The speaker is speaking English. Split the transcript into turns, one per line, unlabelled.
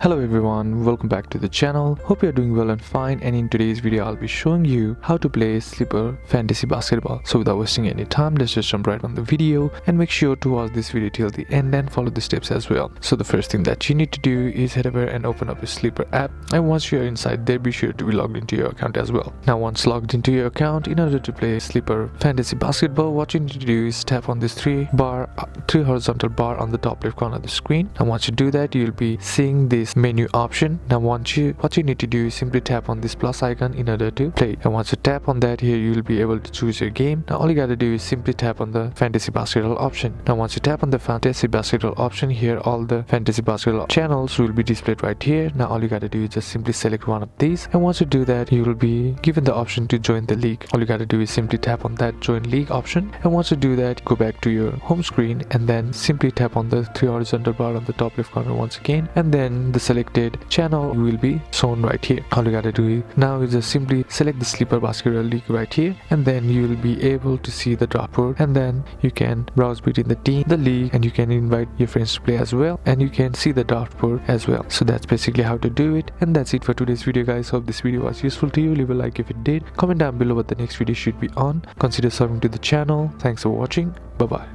Hello everyone, welcome back to the channel. Hope you are doing well and fine, and in today's video I'll be showing you how to play Slipper Fantasy Basketball. So without wasting any time, let's just jump right on the video and make sure to watch this video till the end and follow the steps as well. So the first thing that you need to do is head over and open up your Slipper app, and once you're inside there, be sure to be logged into your account as well. Now once logged into your account, in order to play Slipper Fantasy Basketball, what you need to do is tap on this three horizontal bar on the top left corner of the screen. And once you do that, you'll be seeing this menu option. Now what you need to do is simply tap on this plus icon in order to play, and once you tap on that, here you'll be able to choose your game. Now all you gotta do is simply tap on the fantasy basketball option. Now once you tap on the fantasy basketball option, here all the fantasy basketball channels will be displayed right here. Now all you gotta do is just simply select one of these, and once you do that, you will be given the option to join the league. All you gotta do is simply tap on that join league option, and once you do that, go back to your home screen and then simply tap on the three horizontal bar on the top left corner once again, and then the selected channel will be shown right here. All you gotta do now is just simply select the Slipper Basketball League right here, and then you will be able to see the draft board, and then you can browse between the team, the league, and you can invite your friends to play as well, and you can see the draft board as well. So that's basically how to do it, and that's it for today's video, guys. Hope this video was useful to you. Leave a like if it did, comment down below what the next video should be on, consider subbing to the channel. Thanks for watching. Bye bye.